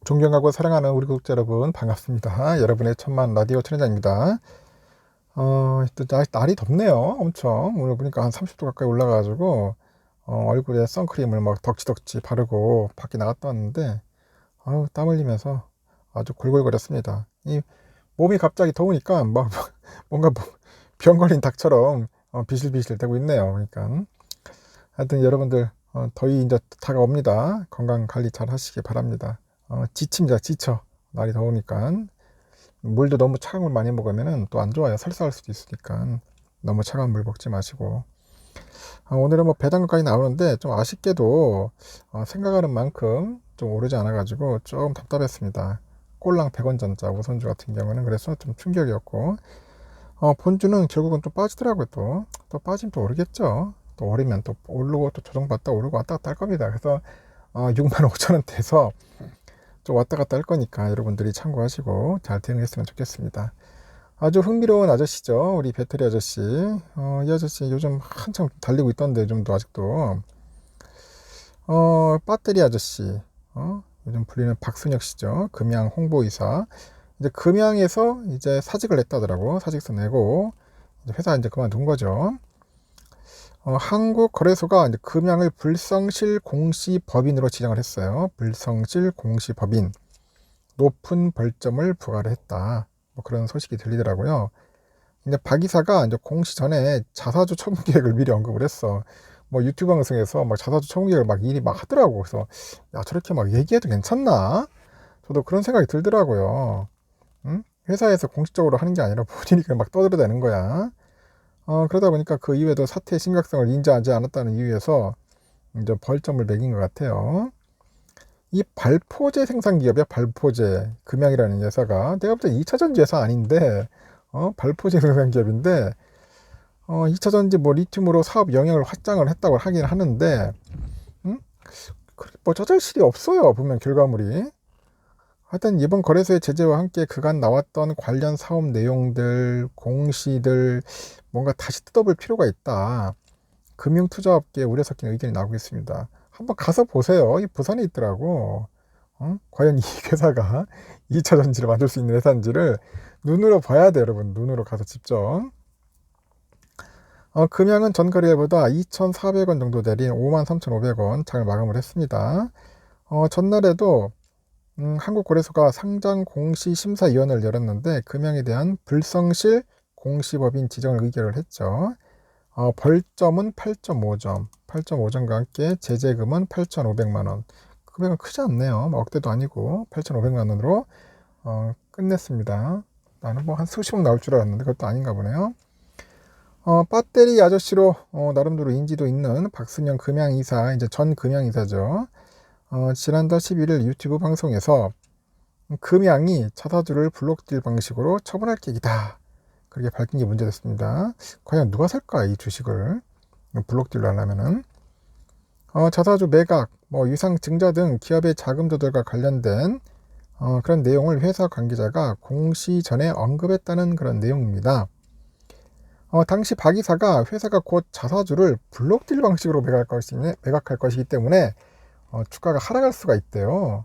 존경하고 사랑하는 우리 구독자 여러분 반갑습니다. 여러분의 천만 라디오 천회장입니다. 또 날이 덥네요. 엄청 오늘 보니까 한 30도 가까이 올라가가지고 얼굴에 선크림을 막 덕지덕지 바르고 밖에 나갔다 왔는데 땀 흘리면서 아주 골골거렸습니다. 이 몸이 갑자기 더우니까 막 뭔가 병 걸린 닭처럼 비실비실 되고 있네요. 그러니까 하여튼 여러분들 더위 이제 다가옵니다. 건강 관리 잘 하시기 바랍니다. 지칩니다. 지쳐. 날이 더우니까. 물도 너무 차가운 물 많이 먹으면 또 안 좋아요. 설사할 수도 있으니까 너무 차가운 물 먹지 마시고. 오늘은 뭐 배당금까지 나오는데 좀 아쉽게도 생각하는 만큼 좀 오르지 않아 가지고 조금 답답했습니다. 꼴랑 100원 전자 우선주 같은 경우는 그래서 좀 충격이었고, 본주는 결국은 좀 빠지더라고요. 또 빠지면 또 오르겠죠. 또 오르면 또 오르고 또 조정받다 오르고 왔다 갔다 할 겁니다. 그래서 65,000원대에서 좀 왔다 갔다 할 거니까 여러분들이 참고하시고 잘 대응했으면 좋겠습니다. 아주 흥미로운 아저씨죠. 우리 배터리 아저씨. 이 아저씨 요즘 한참 달리고 있던데 요즘도 아직도. 배터리 아저씨. 요즘 불리는 박순혁 씨죠. 금양 홍보이사. 이제 금양에서 이제 사직을 냈다더라고. 사직서 내고 이제 회사 이제 그만둔 거죠. 한국거래소가 이제 금양을 불성실 공시법인으로 지정을 했어요. 불성실 공시법인. 높은 벌점을 부과를 했다. 뭐 그런 소식이 들리더라고요. 근데 박 이사가 이제 공시 전에 자사주 처분 계획을 미리 언급을 했어. 뭐 유튜브 방송에서 막 자사주 처분 계획을 막 일이 막 하더라고. 그래서 야, 저렇게 막 얘기해도 괜찮나? 저도 그런 생각이 들더라고요. 응? 회사에서 공식적으로 하는 게 아니라 본인이 그냥 막 떠들어대는 거야. 그러다 보니까 그 이후에도 사태의 심각성을 인지하지 않았다는 이유에서 이제 벌점을 매긴 것 같아요. 이 발포제 생산 기업이야. 발포제 금양이라는 회사가 내가 볼 때 2차전지 회사 아닌데 발포제 생산 기업인데 2차전지 뭐 리튬으로 사업 영역을 확장을 했다고 하긴 하는데 음? 뭐 저질 실이 없어요. 보면 결과물이. 하여튼 이번 거래소의 제재와 함께 그간 나왔던 관련 사업 내용들, 공시들 뭔가 다시 뜯어볼 필요가 있다. 금융투자업계에 우려 섞인 의견이 나오고 있습니다. 한번 가서 보세요. 이 부산에 있더라고. 과연 이 회사가 2차 전지를 만들 수 있는 회사인지를 눈으로 봐야 돼요, 여러분. 눈으로 가서 직접. 금양은 전 거래일보다 2,400원 정도 내린 53,500원 장을 마감을 했습니다. 전날에도 한국거래소가 상장 공시 심사위원회를 열었는데 금양에 대한 불성실 공시법인 지정을 의결을 했죠. 벌점은 8.5점, 8.5점과 함께 제재금은 8,500만 원. 금액은 크지 않네요. 뭐 억대도 아니고 8,500만 원으로 끝냈습니다. 나는 뭐 한 수십억 나올 줄 알았는데 그것도 아닌가 보네요. 배터리 아저씨로 나름대로 인지도 있는 박순영 금양이사, 이제 전 금양이사죠. 지난달 11일 유튜브 방송에서 금양이 자사주를 블록딜 방식으로 처분할 계획이다. 그렇게 밝힌 게 문제됐습니다. 과연 누가 살까 이 주식을 블록딜로 하려면은 자사주 매각, 뭐 유상 증자 등 기업의 자금 조달과 관련된 그런 내용을 회사 관계자가 공시 전에 언급했다는 그런 내용입니다. 당시 박 이사가 회사가 곧 자사주를 블록딜 방식으로 매각할 것이기 때문에 주가가 하락할 수가 있대요.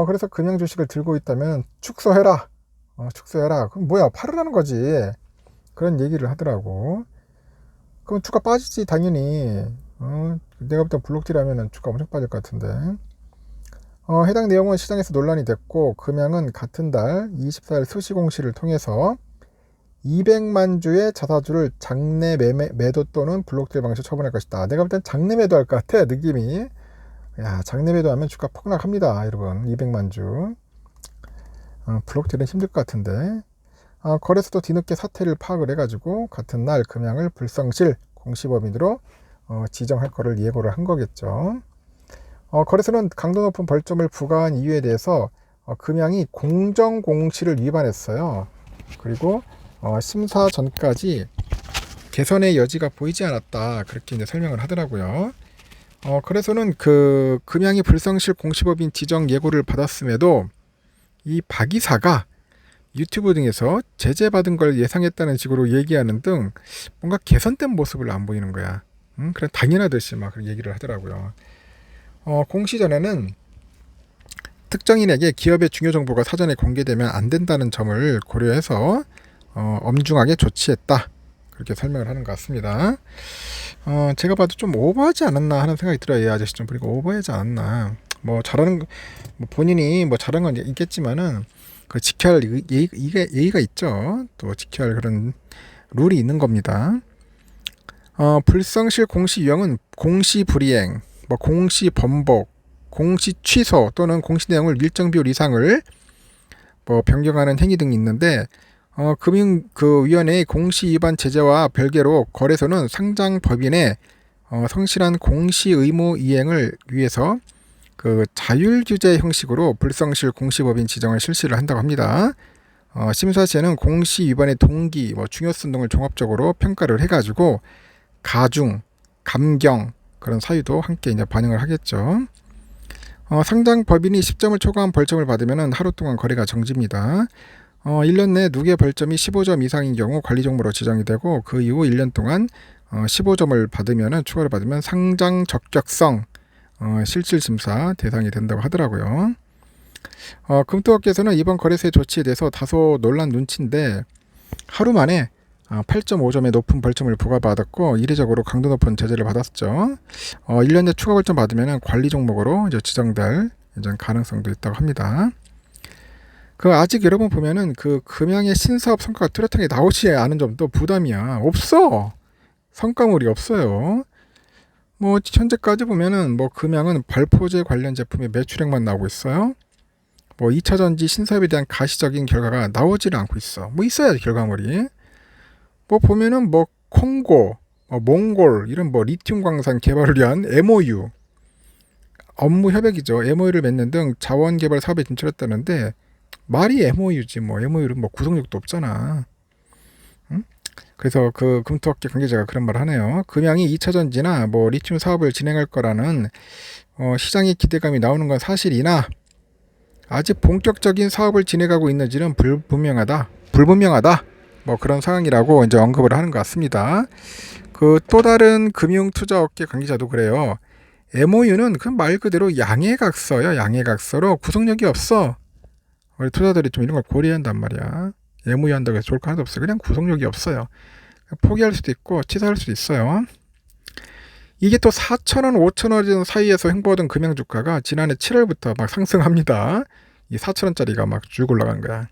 그래서 금양 주식을 들고 있다면 축소해라. 축소해라. 그럼 뭐야? 팔으라는 거지. 그런 얘기를 하더라고. 그럼 주가 빠지지, 당연히. 내가 볼 때 블록딜 하면은 주가 엄청 빠질 것 같은데. 해당 내용은 시장에서 논란이 됐고, 금양은 같은 달 24일 수시 공시를 통해서 200만 주의 자사주를 장내 매도 또는 블록딜 방식 처분할 것이다. 내가 볼 땐 장내 매도할 것 같아, 느낌이. 야, 장내 매도하면 주가 폭락합니다, 여러분. 200만 주. 블록딜은 힘들 것 같은데. 거래소도 뒤늦게 사태를 파악을 해가지고 같은 날 금양을 불성실 공시법인으로 지정할 거를 예고를 한 거겠죠. 거래소는 강도 높은 벌점을 부과한 이유에 대해서 금양이 공정공시를 위반했어요. 그리고 심사 전까지 개선의 여지가 보이지 않았다. 그렇게 이제 설명을 하더라고요. 그래서는 그 금양이 불성실 공시법인 지정 예고를 받았음에도 이 박 이사가 유튜브 등에서 제재받은 걸 예상했다는 식으로 얘기하는 등 뭔가 개선된 모습을 안 보이는 거야. 그냥 당연하듯이 막 그런 얘기를 하더라고요. 공시 전에는 특정인에게 기업의 중요 정보가 사전에 공개되면 안 된다는 점을 고려해서 엄중하게 조치했다. 그렇게 설명을 하는 것 같습니다. 제가 봐도 좀 오버하지 않았나 하는 생각이 들어요. 이 아저씨 좀 보니까 오버하지 않았나. 뭐 잘하는 뭐 본인이 뭐 잘한 건 있겠지만은 그 지켜야 할 예의가 있죠. 또 지켜야 할 그런 룰이 있는 겁니다. 불성실 공시 유형은 공시 불이행, 뭐 공시 번복, 공시 취소 또는 공시 내용을 일정 비율 이상을 뭐 변경하는 행위 등이 있는데 금융위원회의 공시 위반 제재와 별개로 거래소는 상장 법인의 성실한 공시 의무 이행을 위해서 그 자율규제 형식으로 불성실 공시법인 지정을 실시를 한다고 합니다. 심사 시에는 공시 위반의 동기, 뭐 중요성 등을 종합적으로 평가를 해가지고 가중, 감경 그런 사유도 함께 이제 반영을 하겠죠. 상장 법인이 10점을 초과한 벌점을 받으면 하루 동안 거래가 정지입니다. 1년 내 누계 벌점이 15점 이상인 경우 관리 종목으로 지정이 되고 그 이후 1년 동안 15점을 받으면 추가를 받으면 상장 적격성 실질 심사 대상이 된다고 하더라고요. 금토업계에서는 이번 거래소의 조치에 대해서 다소 놀란 눈치인데 하루 만에 8.5점의 높은 벌점을 부과받았고 이례적으로 강도 높은 제재를 받았죠. 1년 내 추가 벌점 받으면 관리 종목으로 이제 지정될 가능성도 있다고 합니다. 아직 여러분 보면은 그 금양의 신사업 성과가 뚜렷하게 나오지 않은 점도 부담이야. 없어. 성과물이 없어요. 뭐 현재까지 보면은 뭐 금양은 발포제 관련 제품의 매출액만 나오고 있어요. 뭐 2차전지 신사업에 대한 가시적인 결과가 나오지는 않고 있어. 뭐 있어야지 결과물이. 뭐 보면은 뭐 콩고, 몽골 이런 뭐 리튬 광산 개발을 위한 MOU 업무 협약이죠. MOU를 맺는 등 자원 개발 사업에 진출했다는데 말이 MOU지 뭐 MOU는 뭐 구속력도 없잖아. 응? 그래서 그 금토업계 관계자가 그런 말을 하네요. 금양이 2차전지나 뭐 리튬 사업을 진행할 거라는 시장의 기대감이 나오는 건 사실이나 아직 본격적인 사업을 진행하고 있는지는 불분명하다. 뭐 그런 상황이라고 이제 언급을 하는 것 같습니다. 또 다른 금융투자업계 관계자도 그래요. MOU는 그 말 그대로 양해각서야. 양해각서로 구속력이 없어. 우리 투자들이 좀 이런 걸 고려한단 말이야. MOU 한다고 해서 좋을 거 하나도 없어요. 그냥 구속력이 없어요. 포기할 수도 있고 취소할 수도 있어요. 이게 또 4,000원, 5,000원 사이에서 횡보하던 금양주가가 지난해 7월부터 막 상승합니다. 이 4,000원짜리가 막 쭉 올라간 거야.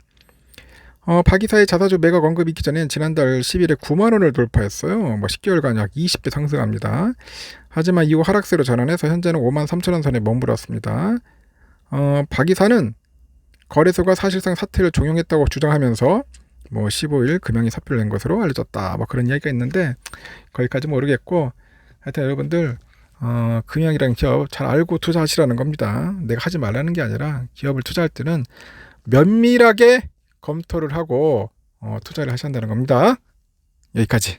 박 이사의 자사주 매각 언급이 있기 전엔 지난달 10일에 9만원을 돌파했어요. 뭐 10개월간 약 20배 상승합니다. 하지만 이후 하락세로 전환해서 현재는 53,000원 선에 머물렀습니다. 박 이사는 거래소가 사실상 사태를 종용했다고 주장하면서 뭐 15일 금양이 사표를 낸 것으로 알려졌다. 뭐 그런 이야기가 있는데 거기까지 모르겠고 하여튼 여러분들 금양이라는 기업 잘 알고 투자하시라는 겁니다. 내가 하지 말라는 게 아니라 기업을 투자할 때는 면밀하게 검토를 하고 투자를 하셔야 한다는 겁니다. 여기까지.